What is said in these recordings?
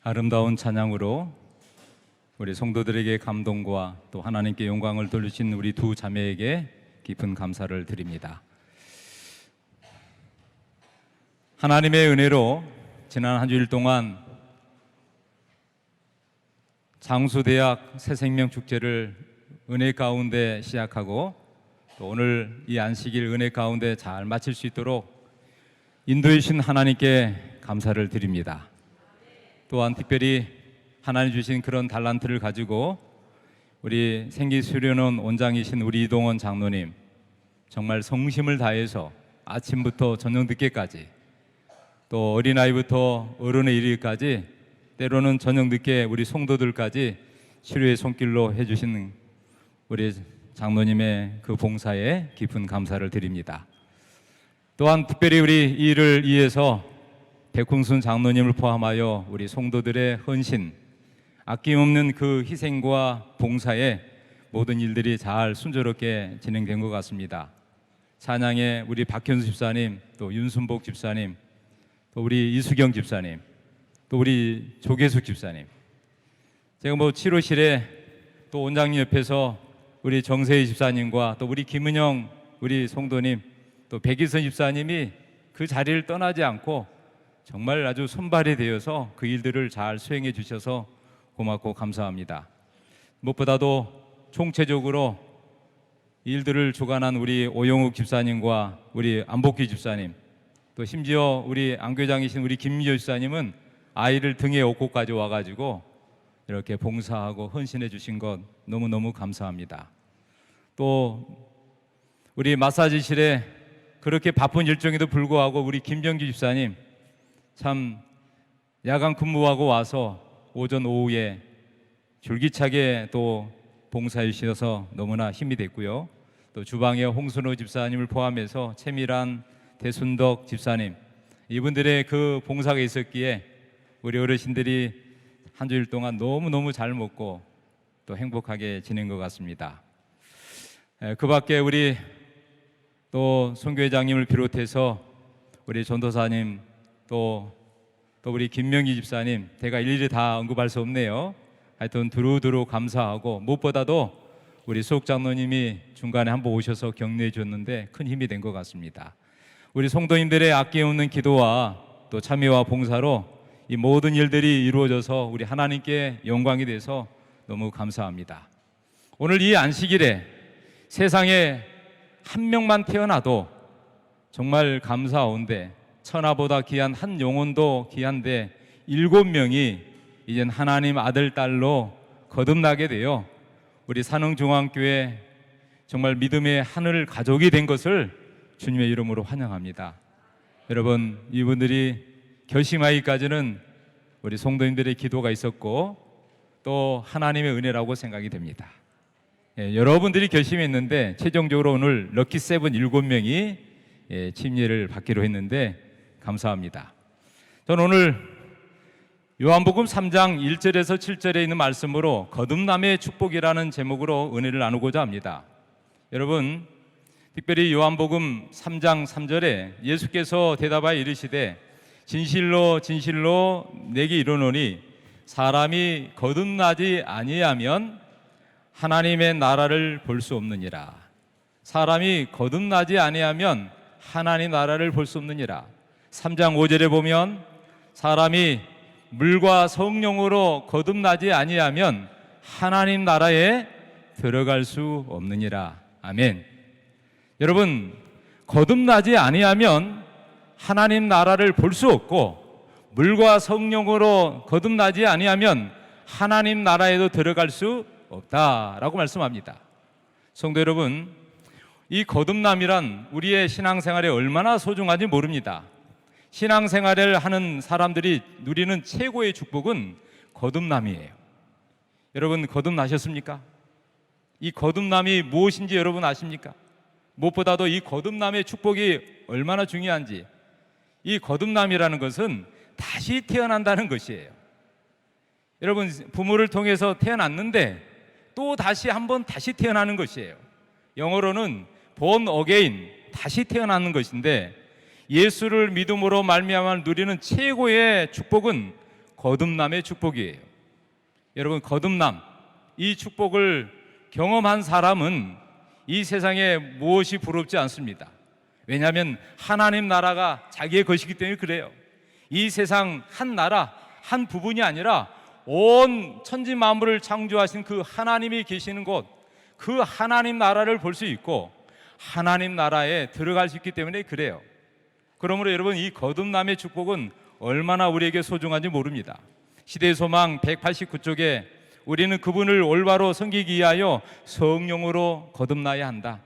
아름다운 찬양으로 우리 성도들에게 감동과 또 하나님께 영광을 돌리신 우리 두 자매에게 깊은 감사를 드립니다. 하나님의 은혜로 지난 한 주일 동안 장수대학 새생명축제를 은혜 가운데 시작하고 또 오늘 이 안식일 은혜 가운데 잘 마칠 수 있도록 인도해 주신 하나님께 감사를 드립니다. 또한 특별히 하나님 주신 그런 달란트를 가지고 우리 생기수련원 원장이신 우리 이동원 장로님 정말 성심을 다해서 아침부터 저녁 늦게까지 또 어린아이부터 어른에 이르기까지 때로는 저녁 늦게 우리 성도들까지 치료의 손길로 해주신 우리 장로님의 그 봉사에 깊은 감사를 드립니다. 또한 특별히 우리 이 일을 위해서 백홍순 장로님을 포함하여 우리 성도들의 헌신, 아낌없는 그 희생과 봉사에 모든 일들이 잘 순조롭게 진행된 것 같습니다. 찬양에 우리 박현수 집사님, 또 윤순복 집사님, 또 우리 이수경 집사님, 또 우리 조계숙 집사님, 제가 치료실에 또 원장님 옆에서 우리 정세희 집사님과 또 우리 김은영 우리 성도님, 또 백일선 집사님이 그 자리를 떠나지 않고 정말 아주 손발이 되어서 그 일들을 잘 수행해 주셔서 고맙고 감사합니다. 무엇보다도 총체적으로 일들을 주관한 우리 오영욱 집사님과 우리 안복기 집사님, 또 심지어 우리 안교장이신 우리 김미호 집사님은 아이를 등에 업고까지 와가지고 이렇게 봉사하고 헌신해 주신 것 너무너무 감사합니다. 또 우리 마사지실에 그렇게 바쁜 일정에도 불구하고 우리 김정기 집사님 참 야간 근무하고 와서 오전 오후에 줄기차게 또 봉사해 주셔서 너무나 힘이 됐고요. 또 주방에 홍순호 집사님을 포함해서 최미란, 대순덕 집사님, 이분들의 그 봉사가 있었기에 우리 어르신들이 한 주일 동안 너무너무 잘 먹고 또 행복하게 지낸 것 같습니다. 그 밖에 우리 또 선교회장님을 비롯해서 우리 전도사님, 또 우리 김명기 집사님, 제가 일일이 다 언급할 수 없네요. 하여튼 두루두루 감사하고 무엇보다도 우리 수옥 장로님이 중간에 한번 오셔서 격려해 주셨는데 큰 힘이 된 것 같습니다. 우리 성도님들의 아낌없는 기도와 또 참여와 봉사로 이 모든 일들이 이루어져서 우리 하나님께 영광이 돼서 너무 감사합니다. 오늘 이 안식일에 세상에 한 명만 태어나도 정말 감사한데 천하보다 귀한 한 영혼도 귀한데 7명이 이젠 하나님 아들 딸로 거듭나게 되어 우리 산흥중앙교회 정말 믿음의 하늘 가족이 된 것을 주님의 이름으로 환영합니다. 여러분, 이분들이 결심하기까지는 우리 성도님들의 기도가 있었고 또 하나님의 은혜라고 생각이 됩니다. 여러분들이 결심했는데 최종적으로 오늘 럭키 세븐 7명이 침례를 받기로 했는데 감사합니다. 저는 오늘 요한복음 3장 1절에서 7절에 있는 말씀으로 거듭남의 축복이라는 제목으로 은혜를 나누고자 합니다. 여러분, 특별히 요한복음 3장 3절에 예수께서 대답하여 이르시되 진실로 진실로 내게 이르노니 사람이 거듭나지 아니하면 하나님의 나라를 볼 수 없느니라. 사람이 거듭나지 아니하면 하나님 나라를 볼 수 없느니라. 3장 5절에 보면 사람이 물과 성령으로 거듭나지 아니하면 하나님 나라에 들어갈 수 없느니라. 아멘. 여러분, 거듭나지 아니하면 하나님 나라를 볼 수 없고 물과 성령으로 거듭나지 아니하면 하나님 나라에도 들어갈 수 없다라고 말씀합니다. 성도 여러분, 이 거듭남이란 우리의 신앙생활에 얼마나 소중한지 모릅니다. 신앙생활을 하는 사람들이 누리는 최고의 축복은 거듭남이에요. 여러분, 거듭나셨습니까? 이 거듭남이 무엇인지 여러분 아십니까? 무엇보다도 이 거듭남의 축복이 얼마나 중요한지, 이 거듭남이라는 것은 다시 태어난다는 것이에요. 여러분, 부모를 통해서 태어났는데 또 다시 한번 다시 태어나는 것이에요. 영어로는 born again, 다시 태어나는 것인데 예수를 믿음으로 말미암아 누리는 최고의 축복은 거듭남의 축복이에요. 여러분, 거듭남, 이 축복을 경험한 사람은 이 세상에 무엇이 부럽지 않습니다. 왜냐하면 하나님 나라가 자기의 것이기 때문에 그래요. 이 세상 한 나라, 한 부분이 아니라 온 천지 만물을 창조하신 그 하나님이 계시는 곳, 그 하나님 나라를 볼 수 있고 하나님 나라에 들어갈 수 있기 때문에 그래요. 그러므로 여러분, 이 거듭남의 축복은 얼마나 우리에게 소중한지 모릅니다. 시대의 소망 189쪽에 우리는 그분을 올바로 섬기기 위하여 성령으로 거듭나야 한다.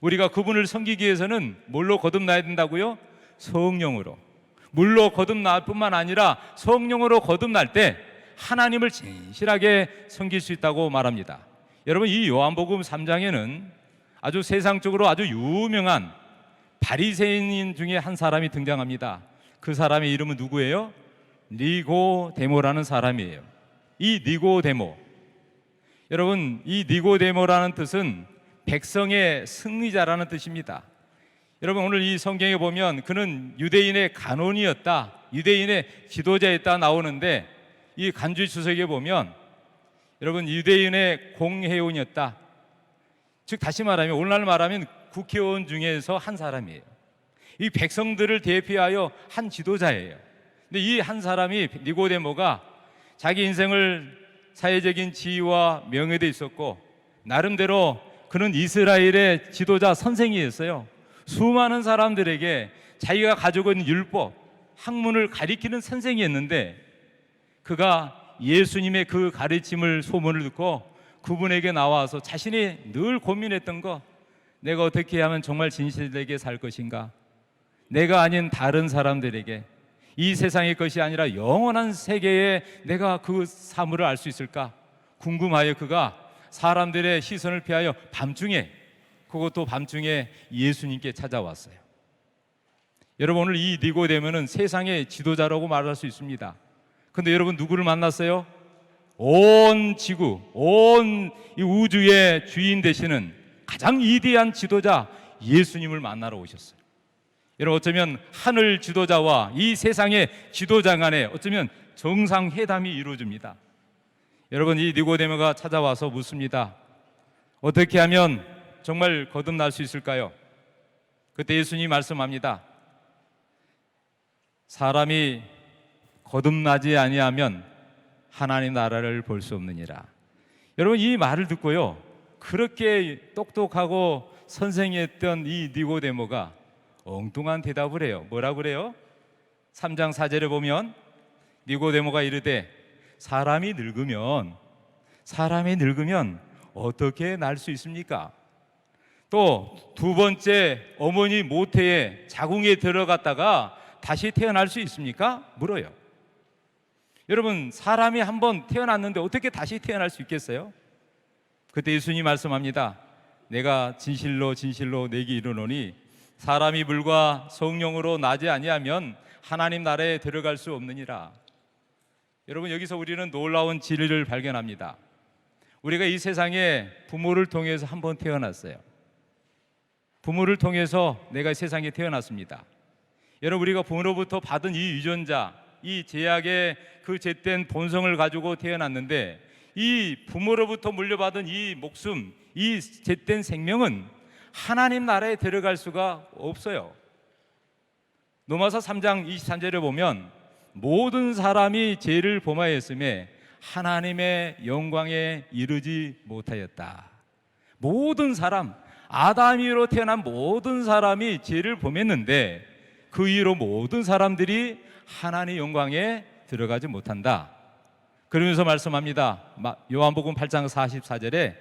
우리가 그분을 섬기기 위해서는 뭘로 거듭나야 된다고요? 성령으로. 물로 거듭날 뿐만 아니라 성령으로 거듭날 때 하나님을 진실하게 섬길 수 있다고 말합니다. 여러분, 이 요한복음 3장에는 아주 세상적으로 아주 유명한 바리새인 중에 한 사람이 등장합니다. 그 사람의 이름은 누구예요? 니고데모라는 사람이에요. 이 니고데모, 여러분, 이 니고데모라는 뜻은 백성의 승리자라는 뜻입니다. 여러분, 오늘 이 성경에 보면 그는 유대인의 간원이었다, 유대인의 지도자였다 나오는데, 이 간주 주석에 보면 여러분, 유대인의 공회원이었다. 즉 다시 말하면, 오늘날 말하면 국회의원 중에서 한 사람이에요. 이 백성들을 대표하여 한 지도자예요. 근데 이 한 사람이, 니고데모가 자기 인생을 사회적인 지위와 명예도 있었고 나름대로 그는 이스라엘의 지도자 선생이었어요. 수많은 사람들에게 자기가 가지고 있는 율법, 학문을 가리키는 선생이었는데, 그가 예수님의 그 가르침을 소문을 듣고 그분에게 나와서 자신이 늘 고민했던 거, 내가 어떻게 하면 정말 진실되게 살 것인가, 내가 아닌 다른 사람들에게, 이 세상의 것이 아니라 영원한 세계에 내가 그 사물을 알 수 있을까 궁금하여 그가 사람들의 시선을 피하여 밤중에, 그것도 밤중에 예수님께 찾아왔어요. 여러분, 오늘 이 니고데모는 세상의 지도자라고 말할 수 있습니다. 근데 여러분, 누구를 만났어요? 온 지구, 온 이 우주의 주인 되시는 가장 위대한 지도자 예수님을 만나러 오셨어요. 여러분, 어쩌면 하늘 지도자와 이 세상의 지도자 간에 어쩌면 정상회담이 이루어집니다. 여러분, 이 니고데모가 찾아와서 묻습니다. 어떻게 하면 정말 거듭날 수 있을까요? 그때 예수님이 말씀합니다. 사람이 거듭나지 아니하면 하나님 나라를 볼 수 없느니라. 여러분, 이 말을 듣고요, 그렇게 똑똑하고 선생이었던 이 니고데모가 엉뚱한 대답을 해요. 뭐라고 그래요? 3장 4절에 보면 니고데모가 이르되 사람이 늙으면 어떻게 날 수 있습니까? 또 두 번째 어머니 모태에 자궁에 들어갔다가 다시 태어날 수 있습니까? 물어요. 여러분, 사람이 한번 태어났는데 어떻게 다시 태어날 수 있겠어요? 그때 예수님이 말씀합니다. 내가 진실로 진실로 내게 이르노니 사람이 물과 성령으로 나지 아니하면 하나님 나라에 들어갈 수 없느니라. 여러분, 여기서 우리는 놀라운 진리를 발견합니다. 우리가 이 세상에 부모를 통해서 한번 태어났어요. 부모를 통해서 내가 세상에 태어났습니다. 여러분, 우리가 부모로부터 받은 이 유전자, 이 제약의 그 잿된 본성을 가지고 태어났는데, 이 부모로부터 물려받은 이 목숨, 이 잿된 생명은 하나님 나라에 들어갈 수가 없어요. 로마서 3장 23절에 보면 모든 사람이 죄를 범하였음에 하나님의 영광에 이르지 못하였다. 모든 사람, 아담 이후로 태어난 모든 사람이 죄를 범했는데 그 이후로 모든 사람들이 하나님의 영광에 들어가지 못한다. 그러면서 말씀합니다. 요한복음 8장 44절에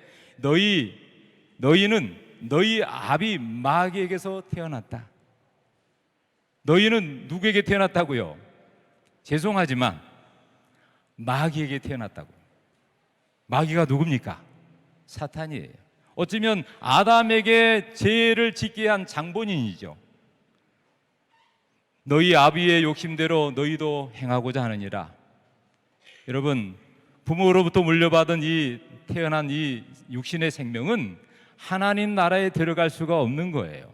너희는 너희 아비 마귀에게서 태어났다. 너희는 누구에게 태어났다고요? 죄송하지만 마귀에게 태어났다고요. 마귀가 누굽니까? 사탄이에요. 어쩌면 아담에게 죄를 짓게 한 장본인이죠. 너희 아비의 욕심대로 너희도 행하고자 하느니라. 여러분, 부모로부터 물려받은 이 태어난 이 육신의 생명은 하나님 나라에 들어갈 수가 없는 거예요.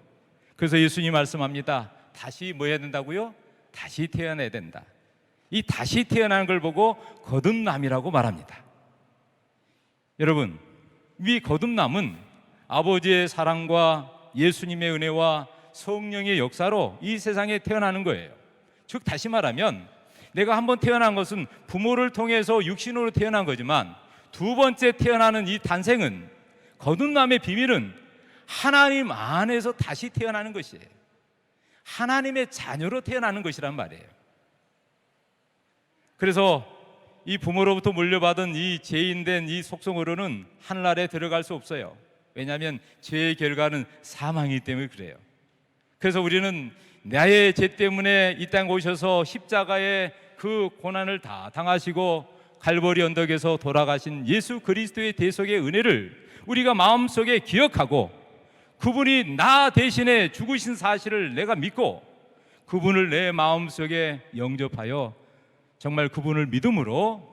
그래서 예수님이 말씀합니다. 다시 뭐 해야 된다고요? 다시 태어나야 된다. 이 다시 태어나는 걸 보고 거듭남이라고 말합니다. 여러분, 이 거듭남은 아버지의 사랑과 예수님의 은혜와 성령의 역사로 이 세상에 태어나는 거예요. 즉 다시 말하면 내가 한번 태어난 것은 부모를 통해서 육신으로 태어난 거지만 두 번째 태어나는 이 탄생은, 거듭남의 비밀은 하나님 안에서 다시 태어나는 것이에요. 하나님의 자녀로 태어나는 것이란 말이에요. 그래서 이 부모로부터 물려받은 이 죄인된 이 속성으로는 하늘나라에 들어갈 수 없어요. 왜냐하면 죄의 결과는 사망이기 때문에 그래요. 그래서 우리는 나의 죄 때문에 이 땅에 오셔서 십자가의 그 고난을 다 당하시고 갈보리 언덕에서 돌아가신 예수 그리스도의 대속의 은혜를 우리가 마음속에 기억하고, 그분이 나 대신에 죽으신 사실을 내가 믿고 그분을 내 마음속에 영접하여 정말 그분을 믿음으로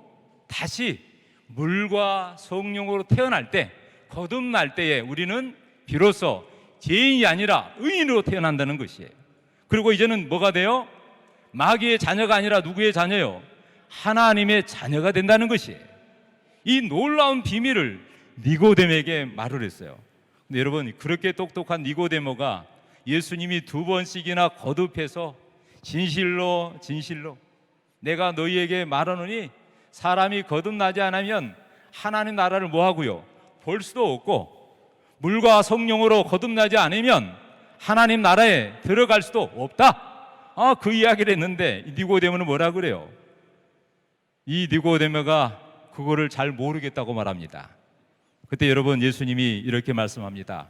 다시 물과 성령으로 태어날 때, 거듭날 때에 우리는 비로소 죄인이 아니라 의인으로 태어난다는 것이에요. 그리고 이제는 뭐가 돼요? 마귀의 자녀가 아니라 누구의 자녀요? 하나님의 자녀가 된다는 것이에요. 이 놀라운 비밀을 니고데모에게 말을 했어요. 근데 여러분, 그렇게 똑똑한 니고데모가 예수님이 두 번씩이나 거듭해서 진실로 내가 너희에게 말하노니 사람이 거듭나지 않으면 하나님 나라를 뭐하고요? 볼 수도 없고, 물과 성령으로 거듭나지 않으면 하나님 나라에 들어갈 수도 없다. 그 이야기를 했는데 니고데모는 뭐라 그래요? 이 니고데모가 그거를 잘 모르겠다고 말합니다. 그때 여러분, 예수님이 이렇게 말씀합니다.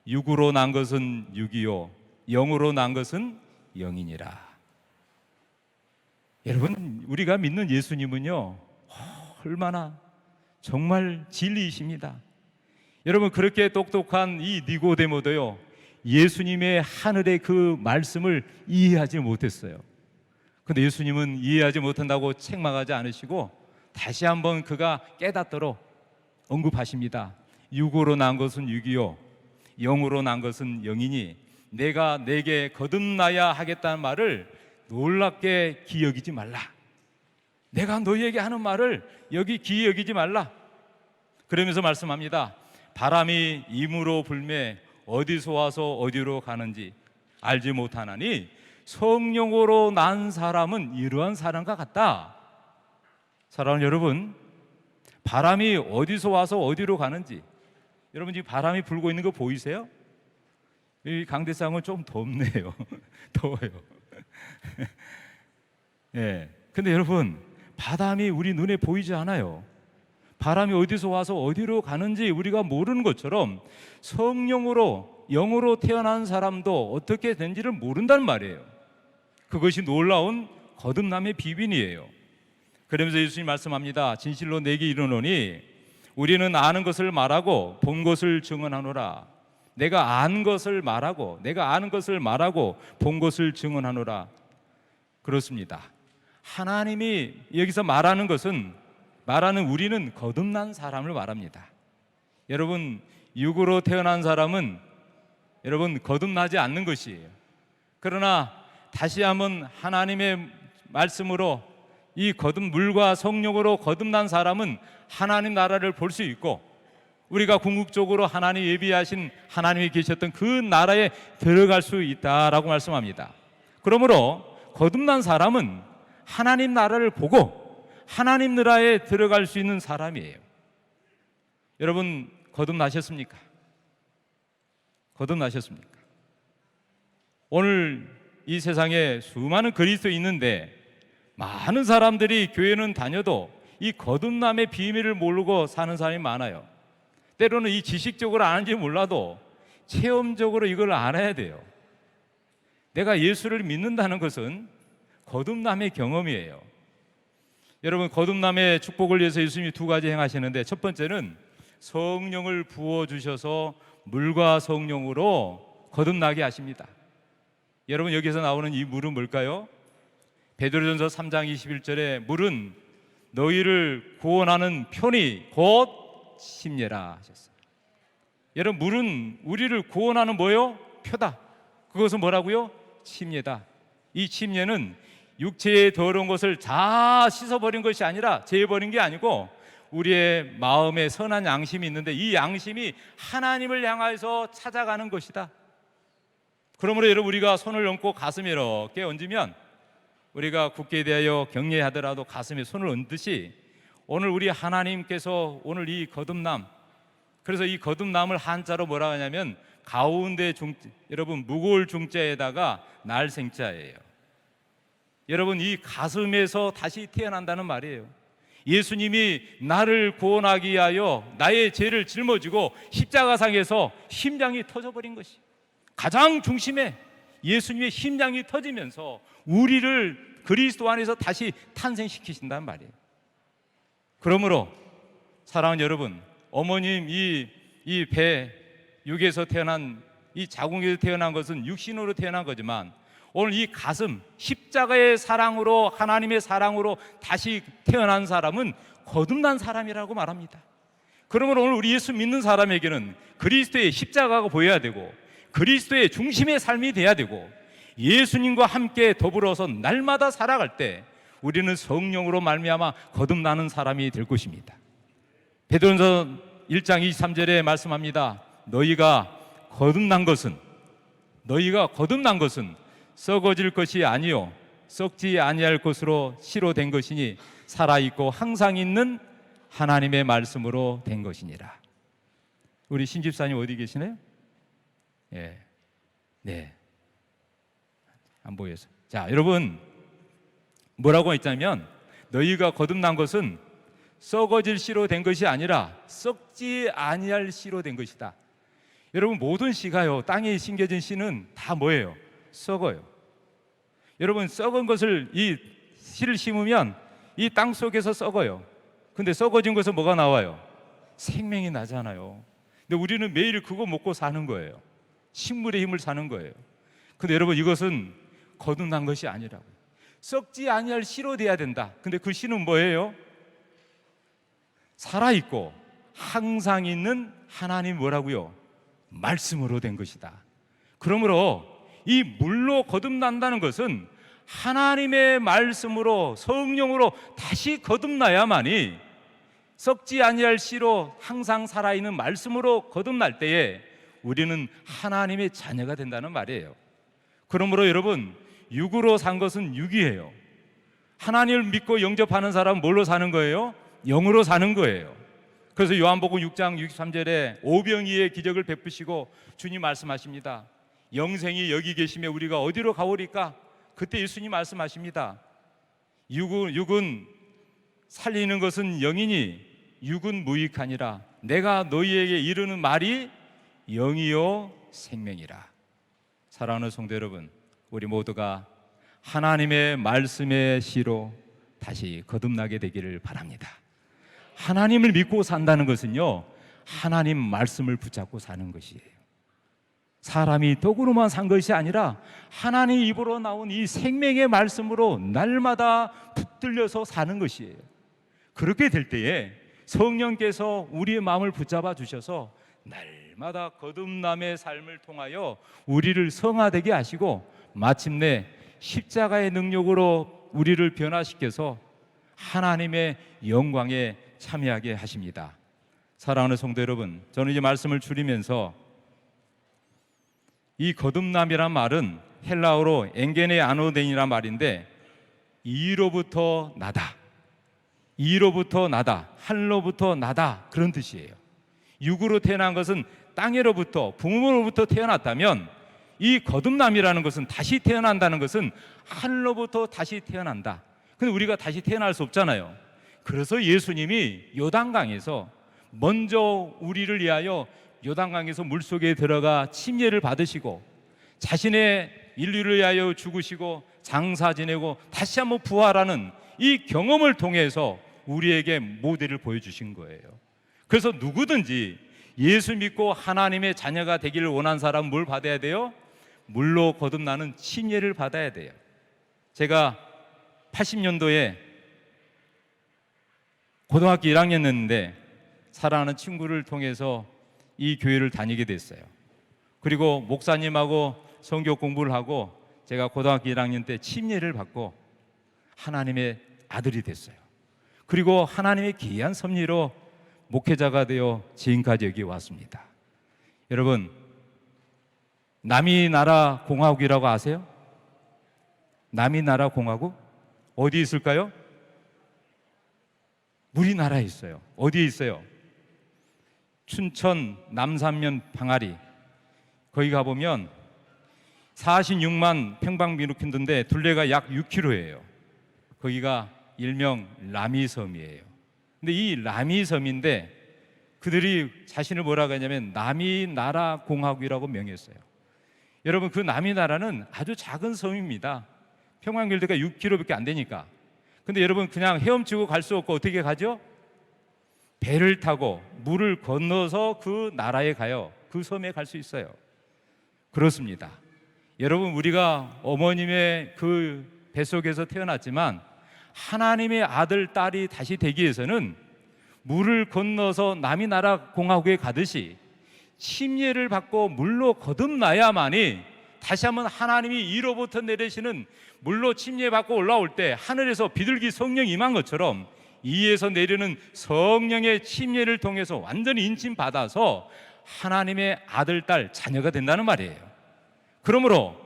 육으로 난 것은 육이요 영으로 난 것은 영이니라. 여러분, 우리가 믿는 예수님은요, 얼마나 정말 진리이십니다. 여러분, 그렇게 똑똑한 이 니고데모도요, 예수님의 하늘의 그 말씀을 이해하지 못했어요. 근데 예수님은 이해하지 못한다고 책망하지 않으시고 다시 한번 그가 깨닫도록 언급하십니다. 육으로 난 것은 육이요 영으로 난 것은 영이니 내가 내게 거듭나야 하겠다는 말을 놀랍게 기여기지 말라. 내가 너희에게 하는 말을 여기 기여기지 말라. 그러면서 말씀합니다. 바람이 임으로 불매 어디서 와서 어디로 가는지 알지 못하나니 성령으로 난 사람은 이러한 사람과 같다. 사랑하는 여러분, 바람이 어디서 와서 어디로 가는지, 여러분 지금 바람이 불고 있는 거 보이세요? 이 강대상은 좀 덥네요. 더워요. 예. 근데 여러분, 바람이 우리 눈에 보이지 않아요. 바람이 어디서 와서 어디로 가는지 우리가 모르는 것처럼 성령으로 영으로 태어난 사람도 어떻게 된지를 모른다는 말이에요. 그것이 놀라운 거듭남의 비밀이에요. 그러면서 예수님 말씀합니다. 진실로 내게 이르노니 우리는 아는 것을 말하고 본 것을 증언하노라. 내가 아는 것을 말하고 본 것을 증언하노라. 그렇습니다. 하나님이 여기서 말하는 것은, 말하는 우리는 거듭난 사람을 말합니다. 여러분, 육으로 태어난 사람은 여러분 거듭나지 않는 것이에요. 그러나 다시 한번 하나님의 말씀으로 이 물과 성령으로 거듭난 사람은 하나님 나라를 볼 수 있고, 우리가 궁극적으로 하나님 예비하신 하나님이 계셨던 그 나라에 들어갈 수 있다라고 말씀합니다. 그러므로 거듭난 사람은 하나님 나라를 보고 하나님 나라에 들어갈 수 있는 사람이에요. 여러분, 거듭나셨습니까? 거듭나셨습니까? 오늘 이 세상에 수많은 그리스도인이 있는데 많은 사람들이 교회는 다녀도 이 거듭남의 비밀을 모르고 사는 사람이 많아요. 때로는 이 지식적으로 아는지 몰라도 체험적으로 이걸 알아야 돼요. 내가 예수를 믿는다는 것은 거듭남의 경험이에요. 여러분, 거듭남의 축복을 위해서 예수님이 두 가지 행하시는데, 첫 번째는 성령을 부어주셔서 물과 성령으로 거듭나게 하십니다. 여러분, 여기서 나오는 이 물은 뭘까요? 베드로전서 3장 21절에 물은 너희를 구원하는 편이 곧 침례라 하셨어요. 여러분, 물은 우리를 구원하는 뭐요? 표다. 그것은 뭐라고요? 침례다. 이 침례는 육체의 더러운 것을 다 씻어버린 것이 아니라 제해버린 게 아니고 우리의 마음에 선한 양심이 있는데 이 양심이 하나님을 향해서 찾아가는 것이다. 그러므로 여러분, 우리가 손을 얹고 가슴에 이렇게 얹으면, 우리가 굳게 대하여 격려하더라도 가슴에 손을 얹듯이 오늘 우리 하나님께서 오늘 이 거듭남, 그래서 이 거듭남을 한자로 뭐라 하냐면 가운데 여러분 무거울 중자에다가 날생자예요. 여러분, 이 가슴에서 다시 태어난다는 말이에요. 예수님이 나를 구원하기 위하여 나의 죄를 짊어지고 십자가상에서 심장이 터져버린 것이, 가장 중심에 예수님의 심장이 터지면서 우리를 그리스도 안에서 다시 탄생시키신단 말이에요. 그러므로 사랑하는 여러분, 어머님 이 배 육에서 태어난, 이 자궁에서 태어난 것은 육신으로 태어난 거지만 오늘 이 가슴, 십자가의 사랑으로, 하나님의 사랑으로 다시 태어난 사람은 거듭난 사람이라고 말합니다. 그러므로 오늘 우리 예수 믿는 사람에게는 그리스도의 십자가가 보여야 되고 그리스도의 중심의 삶이 돼야 되고 예수님과 함께 더불어서 날마다 살아갈 때 우리는 성령으로 말미암아 거듭나는 사람이 될 것입니다. 베드로전서 1장 23절에 말씀합니다. 너희가 거듭난 것은 썩어질 것이 아니요 썩지 아니할 것으로 씨로 된 것이니 살아있고 항상 있는 하나님의 말씀으로 된 것이니라. 우리 신집사님 어디 계시나요? 예, 네, 안 보여서. 자, 여러분, 뭐라고 했냐면 너희가 거듭난 것은 썩어질 씨로 된 것이 아니라 썩지 아니할 씨로 된 것이다. 여러분, 모든 씨가요, 땅에 심겨진 씨는 다 뭐예요? 썩어요. 여러분, 썩은 것을, 이 씨를 심으면 이 땅 속에서 썩어요. 근데 썩어진 것은 뭐가 나와요? 생명이 나잖아요. 근데 우리는 매일 그거 먹고 사는 거예요. 식물의 힘을 사는 거예요. 근데 여러분, 이것은 거듭난 것이 아니라고. 썩지 아니할 씨로 돼야 된다. 근데 그 씨는 뭐예요? 살아있고 항상 있는 하나님 뭐라고요? 말씀으로 된 것이다. 그러므로 이 물로 거듭난다는 것은 하나님의 말씀으로, 성령으로 다시 거듭나야만이, 썩지 아니할 씨로 항상 살아있는 말씀으로 거듭날 때에 우리는 하나님의 자녀가 된다는 말이에요. 그러므로 여러분, 육으로 산 것은 육이에요. 하나님을 믿고 영접하는 사람은 뭘로 사는 거예요? 영으로 사는 거예요. 그래서 요한복음 6장 63절에 오병이의 기적을 베푸시고 주님 말씀하십니다. 영생이 여기 계시며 우리가 어디로 가오리까? 그때 예수님 말씀하십니다. 육은 살리는 것은 영이니 육은 무익하니라. 내가 너희에게 이르는 말이 영이요 생명이라. 사랑하는 성도 여러분, 우리 모두가 하나님의 말씀의 씨로 다시 거듭나게 되기를 바랍니다. 하나님을 믿고 산다는 것은요, 하나님 말씀을 붙잡고 사는 것이에요. 사람이 떡으로만 산 것이 아니라 하나님 입으로 나온 이 생명의 말씀으로 날마다 붙들려서 사는 것이에요. 그렇게 될 때에 성령께서 우리의 마음을 붙잡아 주셔서 날마다 거듭남의 삶을 통하여 우리를 성화되게 하시고 마침내 십자가의 능력으로 우리를 변화시켜서 하나님의 영광에 참여하게 하십니다. 사랑하는 성도 여러분, 저는 이제 말씀을 줄이면서 이 거듭남이란 말은 헬라어로 엔게네 아노덴이란 말인데 이로부터 나다, 이로부터 나다, 한로부터 나다, 그런 뜻이에요. 육으로 태어난 것은 땅에로부터, 부모로부터 태어났다면 이 거듭남이라는 것은, 다시 태어난다는 것은 하늘로부터 다시 태어난다. 근데 우리가 다시 태어날 수 없잖아요. 그래서 예수님이 요단강에서 먼저 우리를 위하여 요단강에서 물속에 들어가 침례를 받으시고 자신의 인류를 위하여 죽으시고 장사 지내고 다시 한번 부활하는 이 경험을 통해서 우리에게 모델을 보여주신 거예요. 그래서 누구든지 예수 믿고 하나님의 자녀가 되기를 원하는 사람은 뭘 받아야 돼요? 물로 거듭나는 침례를 받아야 돼요. 제가 80년도에 고등학교 1학년이었는데 사랑하는 친구를 통해서 이 교회를 다니게 됐어요. 그리고 목사님하고 성경 공부를 하고 제가 고등학교 1학년 때 침례를 받고 하나님의 아들이 됐어요. 그리고 하나님의 귀한 섭리로 목회자가 되어 지금까지 여기 왔습니다. 여러분, 남이 나라 공화국이라고 아세요? 남이 나라 공화국? 어디 있을까요? 우리나라에 있어요. 어디에 있어요? 춘천 남산면 방아리. 거기 가보면 46만 평방미터인데 둘레가 약 6km예요. 거기가 일명 라미섬이에요. 근데 이 라미섬인데 그들이 자신을 뭐라고 하냐면 남이나라 공화국이라고 명했어요. 여러분, 그 남이나라는 아주 작은 섬입니다. 평방밀도가 6km밖에 안 되니까. 근데 여러분, 그냥 헤엄치고 갈 수 없고 어떻게 가죠? 배를 타고 물을 건너서 그 나라에 가요. 그 섬에 갈 수 있어요. 그렇습니다. 여러분, 우리가 어머님의 그 뱃속에서 태어났지만 하나님의 아들, 딸이 다시 되기 위해서는 물을 건너서 남이 나라 공화국에 가듯이 침례를 받고 물로 거듭나야만이 다시 한번 하나님이 위로부터 내리시는, 물로 침례받고 올라올 때 하늘에서 비둘기 성령 임한 것처럼 이에서 내리는 성령의 침례를 통해서 완전히 인침받아서 하나님의 아들, 딸, 자녀가 된다는 말이에요. 그러므로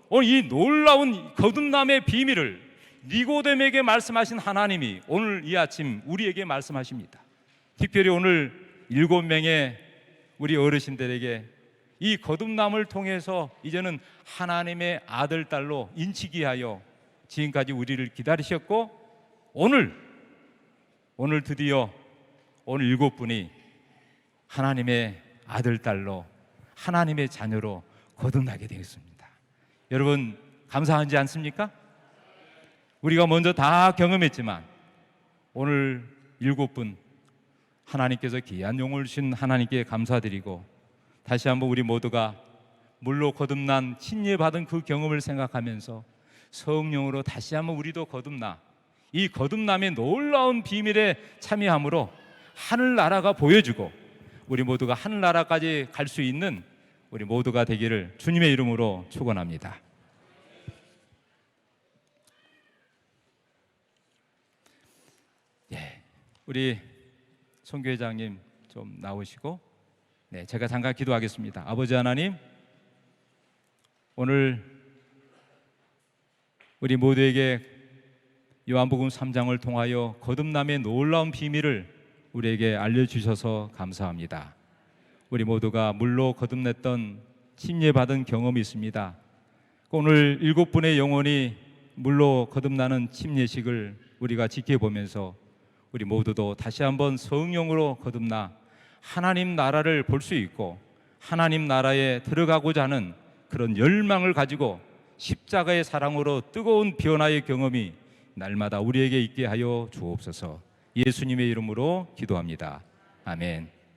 오늘 이 놀라운 거듭남의 비밀을 니고데모에게 말씀하신 하나님이 오늘 이 아침 우리에게 말씀하십니다. 특별히 오늘 7명의 우리 어르신들에게 이 거듭남을 통해서 이제는 하나님의 아들, 딸로 인치기 하여 지금까지 우리를 기다리셨고, 오늘 드디어 오늘 7분이 하나님의 아들, 딸로, 하나님의 자녀로 거듭나게 되었습니다. 여러분, 감사하지 않습니까? 우리가 먼저 다 경험했지만 오늘 7분 하나님께서 귀한 영혼을 주신 하나님께 감사드리고, 다시 한번 우리 모두가 물로 거듭난 침례받은 그 경험을 생각하면서 성령으로 다시 한번 우리도 거듭나 이 거듭남의 놀라운 비밀에 참여함으로 하늘나라가 보여주고 우리 모두가 하늘나라까지 갈 수 있는 우리 모두가 되기를 주님의 이름으로 축원합니다. 우리 선교회장님 좀 나오시고, 제가 잠깐 기도하겠습니다. 아버지 하나님, 오늘 우리 모두에게 요한복음 3장을 통하여 거듭남의 놀라운 비밀을 우리에게 알려주셔서 감사합니다. 우리 모두가 물로 거듭냈던 침례받은 경험이 있습니다. 오늘 7분의 영혼이 물로 거듭나는 침례식을 우리가 지켜보면서 우리 모두도 다시 한번 성령으로 거듭나 하나님 나라를 볼 수 있고 하나님 나라에 들어가고자 하는 그런 열망을 가지고 십자가의 사랑으로 뜨거운 변화의 경험이 날마다 우리에게 있게 하여 주옵소서. 예수님의 이름으로 기도합니다. 아멘.